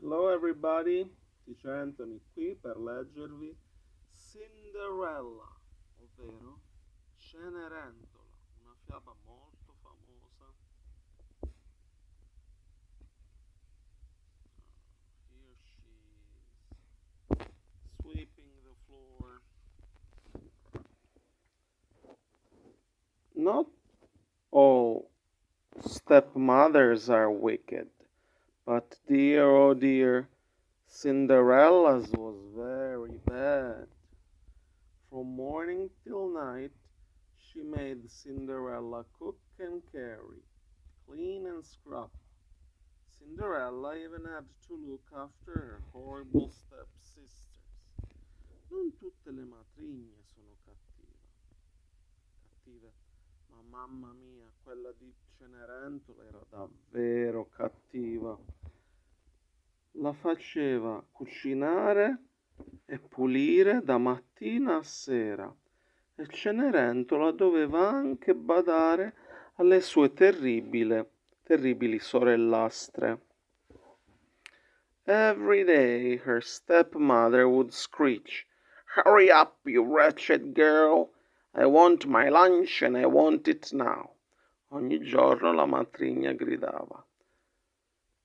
Hello everybody, dice Anthony qui per leggervi Cinderella, ovvero Cenerentola, una fiaba molto famosa. Here she's sweeping the floor. Not all stepmothers are wicked, but dear, oh dear, Cinderella's was very bad. From morning till night, she made Cinderella cook and carry, clean and scrub. Cinderella even had to look after her horrible stepsisters. Non tutte le matrigne sono cattive, ma mamma mia, quella di Cenerentola era davvero cattiva. La faceva cucinare e pulire da mattina a sera e Cenerentola doveva anche badare alle sue terribili sorellastre. Every day her stepmother would screech, "Hurry up, you wretched girl! I want my lunch and I want it now." Ogni giorno la matrigna gridava,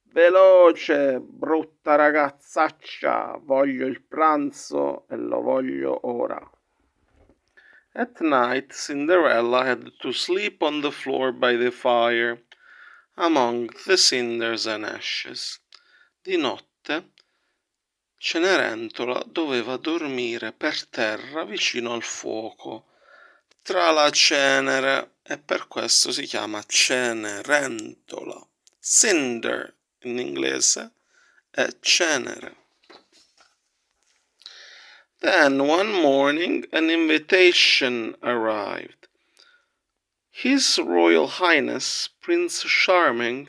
"Veloce, brutta ragazzaccia, voglio il pranzo e lo voglio ora." At night, Cinderella had to sleep on the floor by the fire, among the cinders and ashes. Di notte, Cenerentola doveva dormire per terra vicino al fuoco, tra la cenere, e per questo si chiama Cenerentola. Cinder in inglese è cenere. Then one morning an invitation arrived. His Royal Highness Prince Charming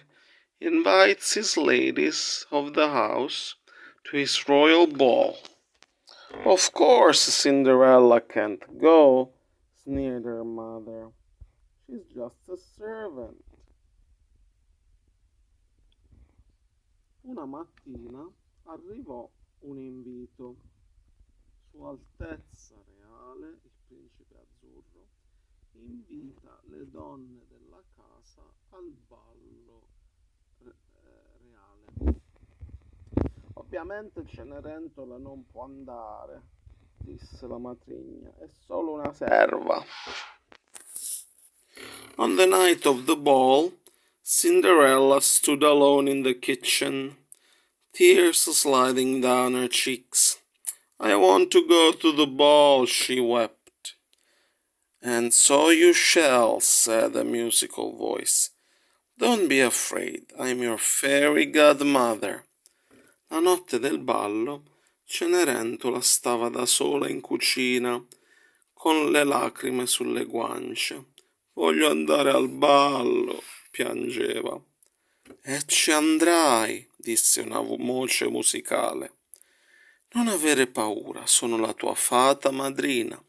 invites his ladies of the house to his royal ball. Of course Cinderella can't go, sneered her mother. She's just a servant. Una mattina arrivò un invito. Sua Altezza Reale, il Principe Azzurro, invita le donne della casa al ballo reale. Ovviamente Cenerentola non può andare, disse la matrigna, è solo una serva. On the night of the ball, Cinderella stood alone in the kitchen, tears sliding down her cheeks. "I want to go to the ball," she wept. "And so you shall," said a musical voice. "Don't be afraid, I'm your fairy godmother." La notte del ballo, Cenerentola stava da sola in cucina, con le lacrime sulle guance. "Voglio andare al ballo", piangeva. "E ci andrai", disse una voce musicale. "Non avere paura, sono la tua fata madrina."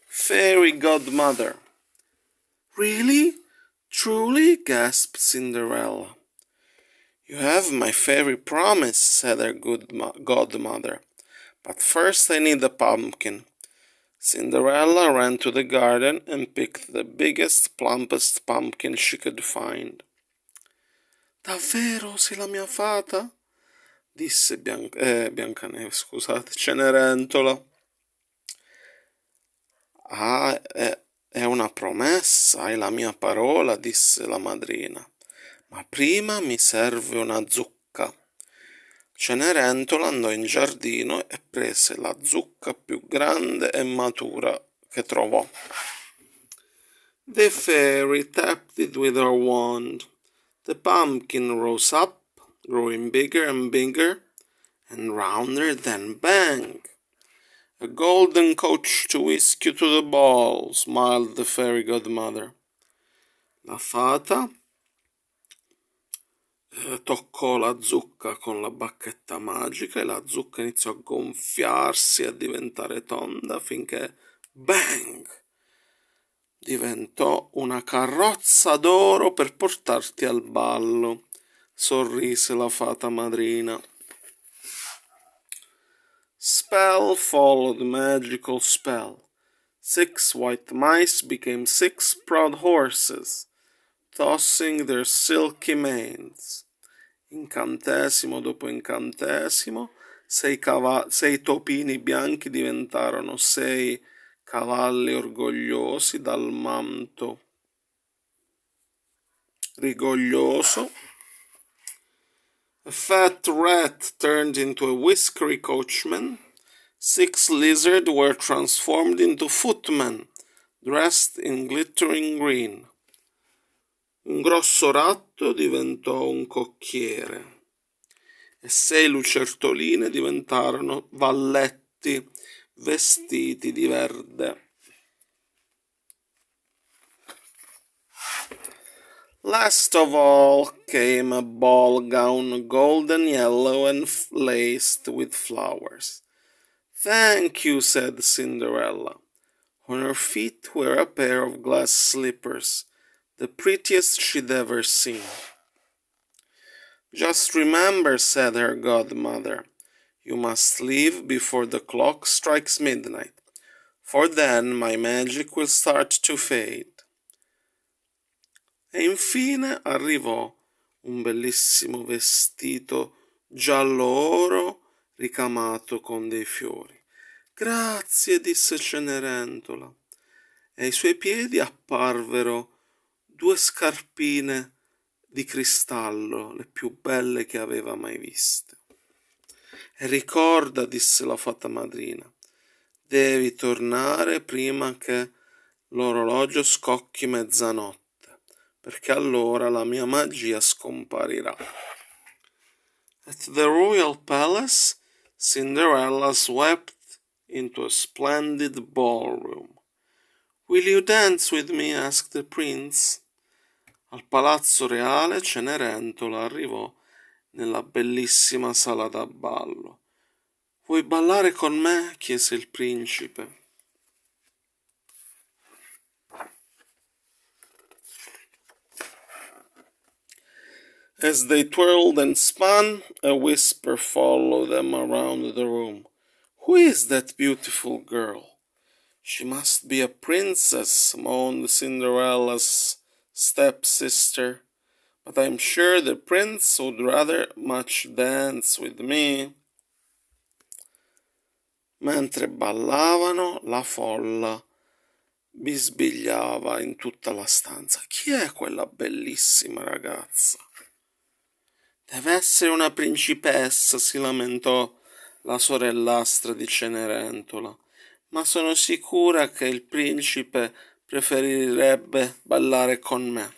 Fairy godmother. "Really? Truly?" gasped Cinderella. "You have my fairy promise," said her godmother. "But first I need a pumpkin." Cinderella ran to the garden and picked the biggest, plumpest pumpkin she could find. "Davvero sei la mia fata?" disse Biancaneve, scusate, Cenerentola. "Ah, è una promessa, hai la mia parola", disse la madrina. "Ma prima mi serve una zucca." Cenerentola andò in giardino e prese la zucca più grande e matura che trovò. The fairy tapped it with her wand. The pumpkin rose up, growing bigger and bigger, and rounder than bang. "A golden coach to whisk you to the ball," smiled the fairy godmother. La fata toccò la zucca con la bacchetta magica e la zucca iniziò a gonfiarsi e a diventare tonda finché, bang, diventò una carrozza d'oro per portarti al ballo, sorrise la fata madrina. Spell followed magical spell. 6 white mice became 6 proud horses, tossing their silky manes. Incantesimo dopo incantesimo, 6 topini bianchi diventarono 6 cavalli orgogliosi dal manto rigoglioso. A fat rat turned into a whiskery coachman. 6 lizards were transformed into footmen, dressed in glittering green. Un grosso ratto diventò un cocchiere e 6 lucertoline diventarono valletti vestiti di verde. Last of all came a ball gown golden yellow and laced with flowers. Thank you, said Cinderella. On her feet were a pair of glass slippers, the prettiest she'd ever seen. Just remember, said her godmother, you must leave before the clock strikes midnight, for then my magic will start to fade. E infine arrivò un bellissimo vestito giallo oro ricamato con dei fiori. Grazie, disse Cenerentola, e ai suoi piedi apparvero 2 scarpine di cristallo, le più belle che aveva mai viste. E ricorda, disse la fata madrina, devi tornare prima che l'orologio scocchi mezzanotte, perché allora la mia magia scomparirà. At the royal palace, Cinderella swept into a splendid ballroom. Will you dance with me? Asked the prince. Al palazzo reale Cenerentola arrivò nella bellissima sala da ballo. Vuoi ballare con me? Chiese il principe. As they twirled and spun, a whisper followed them around the room. Who is that beautiful girl? She must be a princess, moaned Cinderella's stepsister. But I'm sure the prince would rather much dance with me. Mentre ballavano, la folla bisbigliava in tutta la stanza. Chi è quella bellissima ragazza? Deve essere una principessa, si lamentò la sorellastra di Cenerentola, ma sono sicura che il principe preferirebbe ballare con me.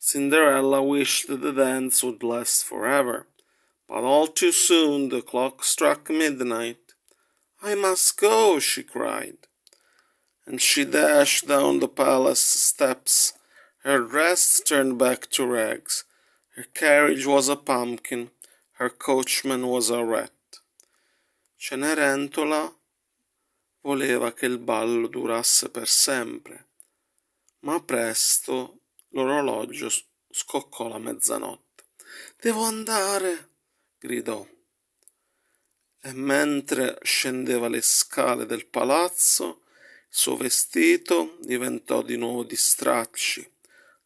Cinderella wished the dance would last forever, but all too soon the clock struck midnight. I must go, she cried, and she dashed down the palace steps. Her dress turned back to rags. Her carriage was a pumpkin. Her coachman was a rat. Cenerentola voleva che il ballo durasse per sempre, ma presto l'orologio scoccò la mezzanotte. Devo andare, gridò. E mentre scendeva le scale del palazzo, il suo vestito diventò di nuovo di stracci.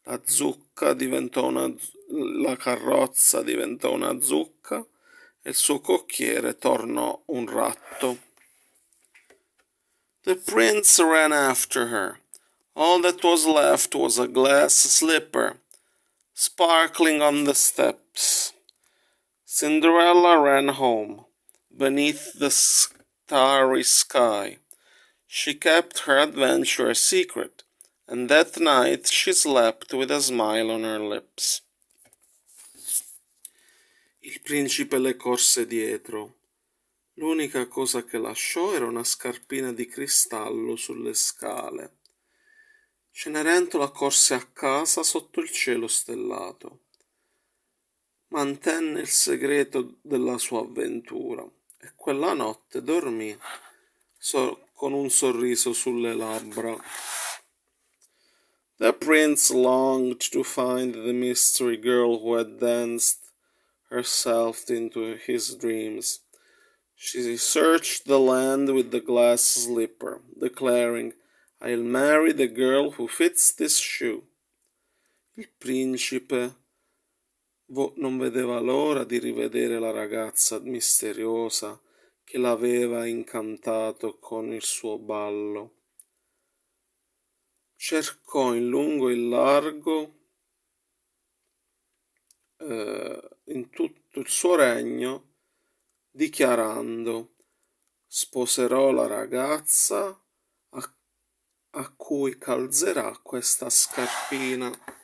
La carrozza diventò una zucca e il suo cocchiere tornò un ratto. The prince ran after her. All that was left was a glass slipper, sparkling on the steps. Cinderella ran home, beneath the starry sky. She kept her adventure a secret, and that night she slept with a smile on her lips. Il principe le corse dietro. L'unica cosa che lasciò era una scarpina di cristallo sulle scale. Cenerentola corse a casa sotto il cielo stellato. Mantenne il segreto della sua avventura e quella notte dormì con un sorriso sulle labbra. The prince longed to find the mystery girl who had danced herself into his dreams. She searched the land with the glass slipper, declaring, "I'll marry the girl who fits this shoe." Il principe non vedeva l'ora di rivedere la ragazza misteriosa che l'aveva incantato con il suo ballo. Cercò in lungo e in largo in tutto il suo regno, dichiarando: sposerò la ragazza a cui calzerà questa scarpina.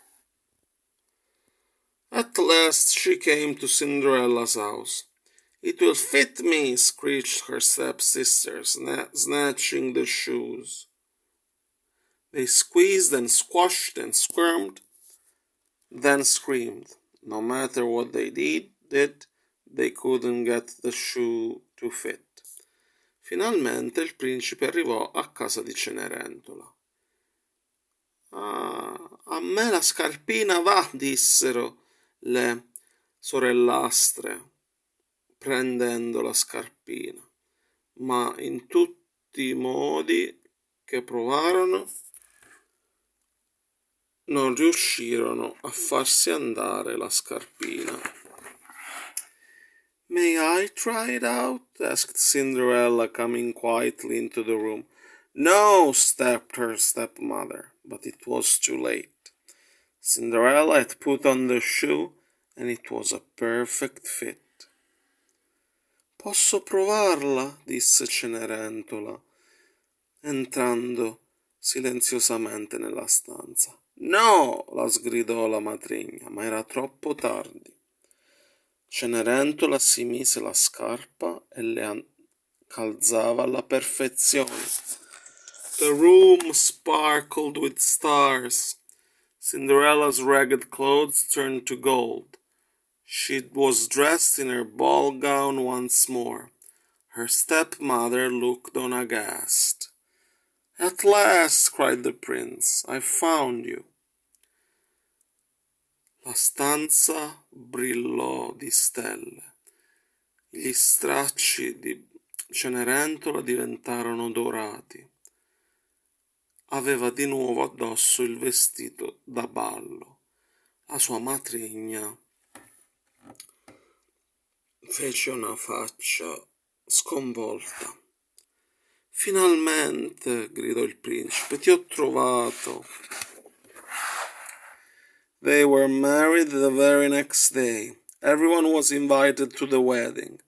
At last she came to Cinderella's house. "It will fit me," screeched her stepsister, snatching the shoes. They squeezed and squashed and squirmed, then screamed. No matter what they did, they couldn't get the shoe to fit. Finalmente il principe arrivò a casa di Cenerentola. "Ah, a me la scarpina va", dissero le sorellastre, prendendo la scarpina, ma in tutti i modi che provarono non riuscirono a farsi andare la scarpina. "May I try it out?" asked Cinderella, coming quietly into the room. "No," stepped her stepmother, but it was too late. Cinderella had put on the shoe, and it was a perfect fit. "Posso provarla?" disse Cenerentola, entrando silenziosamente nella stanza. "No!" la sgridò la matrigna, ma era troppo tardi. Cenerentola si mise la scarpa e le calzava alla perfezione. The room sparkled with stars. Cinderella's ragged clothes turned to gold. She was dressed in her ball gown once more. Her stepmother looked on aghast. "At last," cried the prince, "I found you." La stanza brillò di stelle. Gli stracci di Cenerentola diventarono dorati. Aveva di nuovo addosso il vestito da ballo. La sua matrigna fece una faccia sconvolta. "Finalmente", gridò il principe, "ti ho trovato." They were married the very next day. Everyone was invited to the wedding.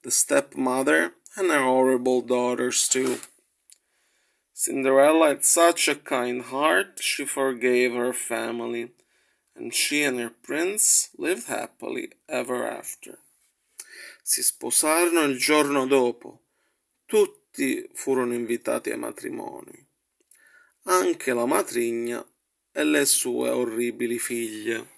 The stepmother and her horrible daughters too. Cinderella had such a kind heart, she forgave her family, and she and her prince lived happily ever after. Si sposarono il giorno dopo. Tutti furono invitati ai matrimoni, anche la matrigna e le sue orribili figlie.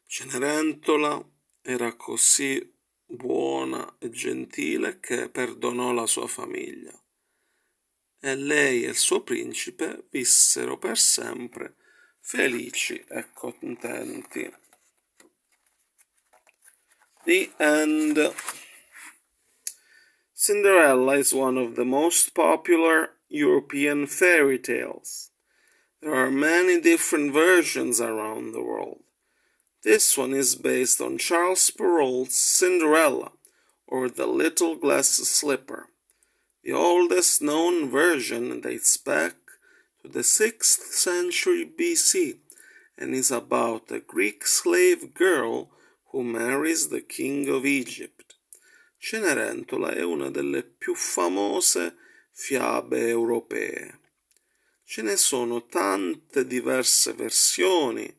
Cenerentola era così buona e gentile che perdonò la sua famiglia, e lei e il suo principe vissero per sempre felici e contenti. The end. Cinderella is one of the most popular European fairy tales. There are many different versions around the world. This one is based on Charles Perrault's Cinderella, or The Little Glass Slipper. The oldest known version dates back to the 6th century BC and is about a Greek slave girl who marries the king of Egypt. Cenerentola è una delle più famose fiabe europee. Ce ne sono tante diverse versioni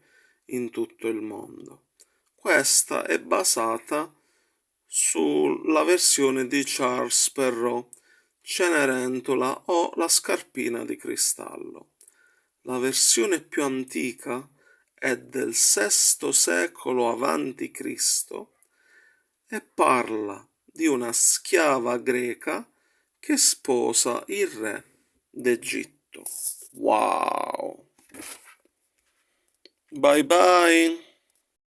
in tutto il mondo. Questa è basata sulla versione di Charles Perrault, Cenerentola o la scarpina di cristallo. La versione più antica è del VI secolo avanti Cristo e parla di una schiava greca che sposa il re d'Egitto. Wow! Bye bye!